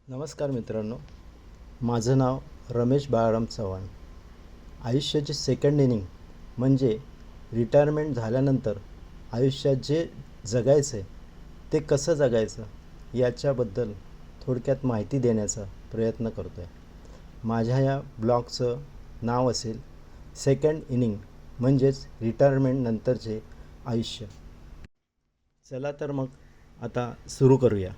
नमस्कार मित्रांनो, माझं नाव रमेश बाळाराम चव्हाण. आयुष्याची सेकंड इनिंग म्हणजे रिटायरमेंट झाल्यानंतर आयुष्यात जे जगायचं आहे ते कसं जगायचं याच्याबद्दल थोडक्यात माहिती देण्याचा प्रयत्न करतो आहे. माझ्या या ब्लॉगचं नाव असेल सेकंड इनिंग म्हणजेच रिटायरमेंटनंतरचे आयुष्य. चला तर मग आता सुरू करूया.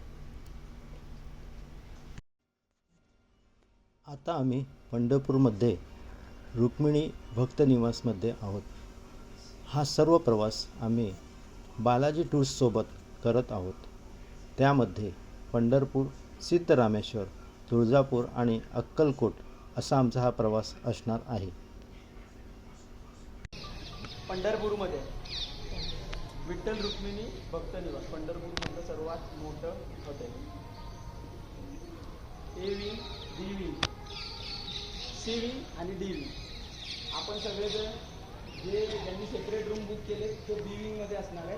आता आम्ही पंढरपूरमध्ये रुक्मिणी भक्त निवासमध्ये आहोत. हा सर्व प्रवास आम्ही बालाजी टूर्ससोबत करत आहोत. त्यामध्ये पंढरपूर, सिद्धरामेश्वर, तुळजापूर आणि अक्कलकोट असा आमचा हा प्रवास असणार आहे. पंढरपूरमध्ये विठ्ठल रुक्मिणी भक्त निवास, पंढरपूरमधलं सर्वात मोठं hotel. A wing, B wing, C wing आणि डी विंग. आपण सगळेजण जे ज्यांनी सेपरेट रूम बुक केले ते बी विंगमध्ये असणार आहे,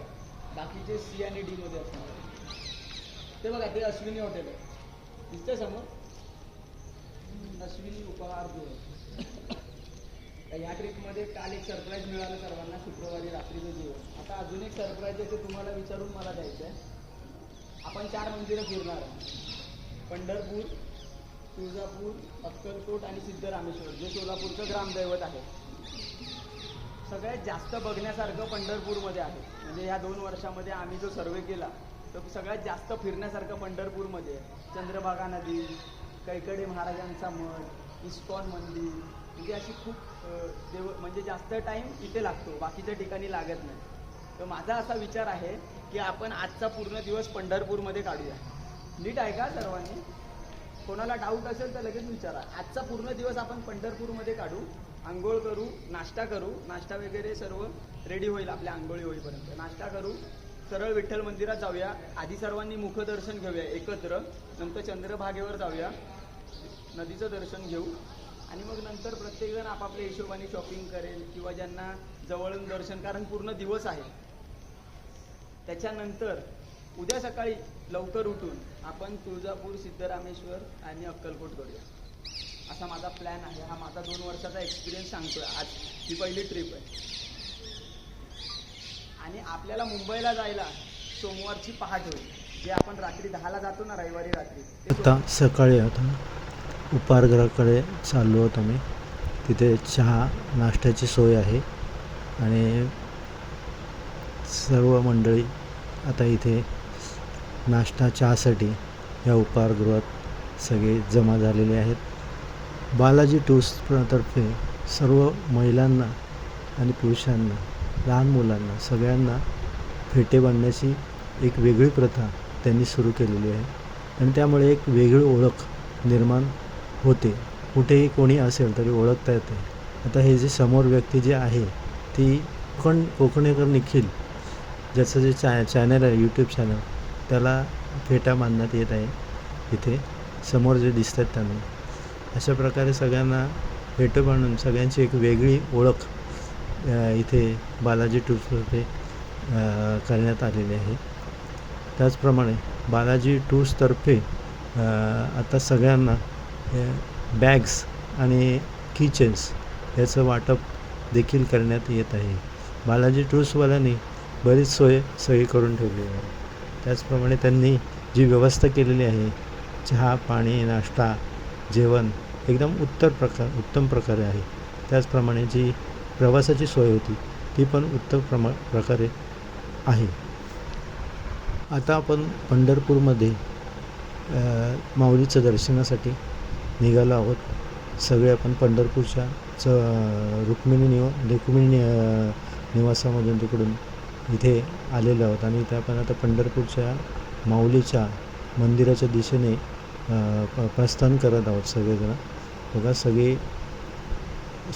बाकीचे सी आणि डी मध्ये असणार आहे. ते बघा, ते अश्विनी हॉटेल आहे, दिसतंय समोर, अश्विनी उपहारगृह. या ट्रिपमध्ये काल एक सरप्राईज मिळालं सर्वांना, शुक्रवारी रात्रीचं जेवण. आता अजून एक सरप्राईज आहे, ते तुम्हाला विचारून मला द्यायचं आहे. आपण 4 मंदिरं फिरणार आहे: पंढरपूर, तुळजापूर, अक्कलकोट आणि सिद्धरामेश्वर, जे सोलापूरचं ग्रामदैवत आहे. सगळ्यात जास्त बघण्यासारखं पंढरपूरमध्ये आहे. म्हणजे ह्या 2 वर्षामध्ये आम्ही जो सर्वे केला तो सगळ्यात जास्त फिरण्यासारखं पंढरपूरमध्ये आहे. चंद्रभागा नदी, कैकडे महाराजांचा मठ, इस्कॉन मंदिर, म्हणजे अशी खूप म्हणजे जास्त टाईम इथे लागतो, बाकीच्या ठिकाणी लागत नाही. तर माझा असा विचार आहे की आपण आजचा पूर्ण दिवस पंढरपूरमध्ये काढूया. नीट ऐका सर्वांनी, कोणाला डाऊट असेल तर लगेच विचारा. आजचा पूर्ण दिवस आपण पंढरपूरमध्ये काढू. आंघोळ करू, नाश्ता करू, नाश्ता वगैरे सर्व रेडी होईल आपल्या आंघोळी होईपर्यंत. नाश्ता करू, सरळ विठ्ठल मंदिरात जाऊया. आधी सर्वांनी मुखदर्शन घेऊया एकत्र, नंतर चंद्रभागेवर जाऊया, नदीचं दर्शन घेऊ आणि मग नंतर प्रत्येकजण आपापल्या हिशोबाने शॉपिंग करेल किंवा ज्यांना जवळून दर्शन, कारण पूर्ण दिवस आहे. त्याच्यानंतर उद्या सकाळी लवकर उठून आपण तुळजापूर, सिद्धरामेश्वर आणि अक्कलकोट करूया, असा माझा प्लॅन आहे. हा माझा 2 वर्षाचा एक्सपिरियन्स सांगतोय. आज ही पहिली ट्रिप आहे आणि आपल्याला मुंबईला जायला सोमवारची पहाट होईल. जे आपण रात्री 10ला जातो ना, रविवारी रात्री. आता सकाळी आता उपाहारगृहाकडे चाललो आहोत आम्ही. तिथे चहा नाश्त्याची सोय आहे आणि सर्व मंडळी आता इथे नाश्ता चहासाठी या उपाहारगृहात सगळे जमा झालेले आहेत. बालाजी टूर्सतर्फे सर्व महिलांना आणि पुरुषांना, लहान मुलांना सगळ्यांना फेटे बांधण्याची एक वेगळी प्रथा त्यांनी सुरू केलेली आहे आणि त्यामुळे एक वेगळी ओळख निर्माण होते. कुठेही कोणी असेल तरी ओळखता येते. आता हे जे समोर व्यक्ती जी आहे ती कोकणेकर निखिल, ज्याचं जे चॅनल आहे, यूट्यूब चॅनल, त्याला फेटा बांधण्यात येत आहे. इथे समोर जे दिसत आहेत त्यांना अशा प्रकारे सगळ्यांना फेटे बांधून सगळ्यांची एक वेगळी ओळख इथे बालाजी टूर्सतर्फे करण्यात आलेली आहे. त्याचप्रमाणे बालाजी टूर्सतर्फे आता सगळ्यांना बॅग्स आणि किचन्स याचं वाटप देखील करण्यात येत आहे. बालाजी टूर्सवाल्यांनी बरीच सोय करून ठेवली आहे. त्याचप्रमाणे त्यांनी जी व्यवस्था केलेली आहे, चहा, पाणी, नाश्ता, जेवण एकदम उत्तम प्रकारे आहे. त्याचप्रमाणे जी प्रवासाची सोय होती ती पण उत्तम प्रकारे आहे. आता आपण पंढरपूरमध्ये माऊलीचं दर्शनासाठी निघालो आहोत. सगळे आपण पंढरपूरच्या रुक्मिणी निवासामधून तिकडून इथे आलेलो आहोत आणि इथे आपण आता पंढरपूरच्या माऊलीच्या मंदिराच्या दिशेने प्रस्थान करत आहोत सगळेजण. बघा, सगळे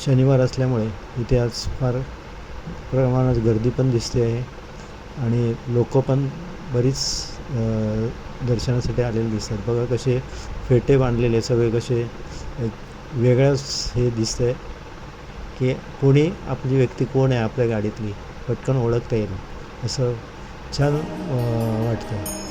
शनिवार असल्यामुळे इथे आज फार प्रमाणात गर्दी पण दिसते आहे आणि लोक पण बरीच दर्शनासाठी आलेले दिसतात. बघा कसे फेटे बांधलेले, सगळे कसे वेगळंच हे दिसतं आहे की कोणी आपली व्यक्ती कोण आहे आपल्या गाडीतली पटकन ओळखता येईल, असं छान वाटतं.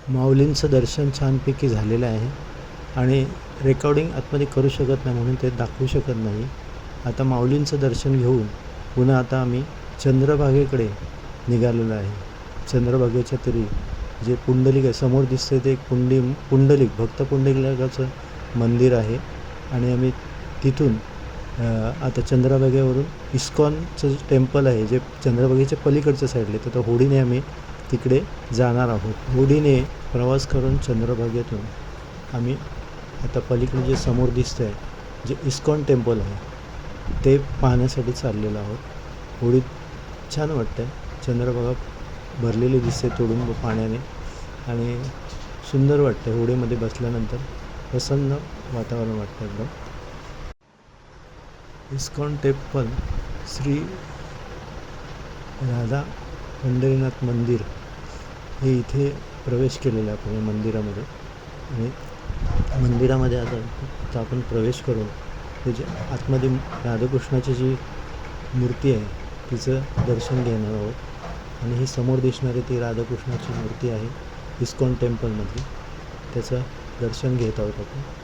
माऊलींचं दर्शन छानपैकी झालेलं आहे आणि रेकॉर्डिंग आतमध्ये करू शकत नाही म्हणून ते दाखवू शकत नाही. आता माऊलींचं दर्शन घेऊन पुन्हा आता आम्ही चंद्रभागेकडे निघालेलो आहे. चंद्रभागेच्या तरी जे पुंडलिक आहे समोर दिसते ते एक पुंडलिक भक्त पुंडलिकाचं मंदिर आहे आणि आम्ही तिथून आता चंद्रभागेवरून इस्कॉनचं टेम्पल आहे जे चंद्रभागेच्या पलीकडच्या साईडला तर होडीने आम्ही तिकडे जाणार आहोत. होडीने प्रवास करून चंद्रभागेतून आम्ही आता पलीकडे जे समोर दिसतं आहे जे इस्कॉन टेम्पल आहे ते पाहण्यासाठी चाललेलो आहोत. होडीत छान वाटतं आहे. चंद्रभागा भरलेली दिसते तुडुंब पाण्याने आणि सुंदर वाटतं. होडीमध्ये बसल्यानंतर प्रसन्न वातावरण वाटतं एकदम. इस्कॉन टेम्पल श्री राधा पंढरीनाथ मंदिर हे इथे प्रवेश केलेला आहे आपण या मंदिरामध्ये आणि मंदिरामध्ये आता आपण प्रवेश करून त्याच्या आतमध्ये राधाकृष्णाची जी मूर्ती आहे तिचं दर्शन घेणार आहोत आणि ही समोर दिसणारी ती राधाकृष्णाची मूर्ती आहे इस्कॉन टेम्पलमधली. त्याचं दर्शन घेत आहोत आपण.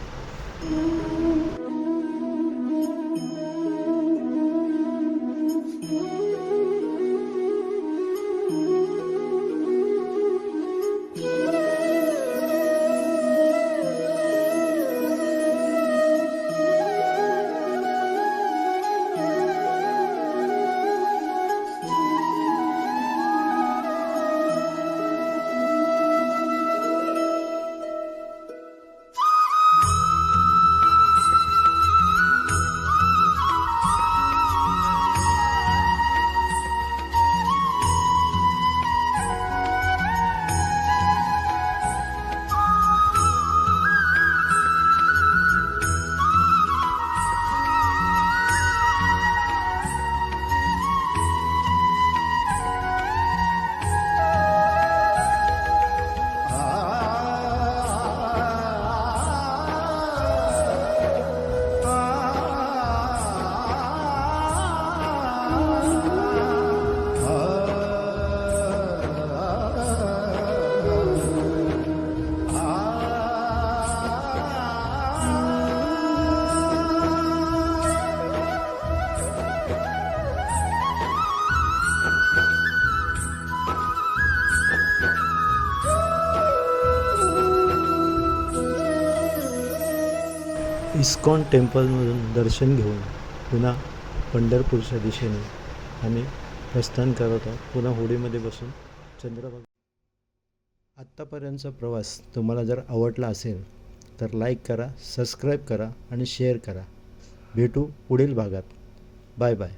इस्कॉन टेम्पलमधून दर्शन घेऊन पुन्हा पंढरपूरच्या दिशेने आम्ही प्रस्थान करत आहोत. पुन्हा होडीमध्ये बसून चंद्रभागा. आत्तापर्यंतचा प्रवास तुम्हाला जर आवडला असेल तर लाईक करा, सबस्क्राईब करा आणि शेअर करा. भेटू पुढील भागात. Bye bye.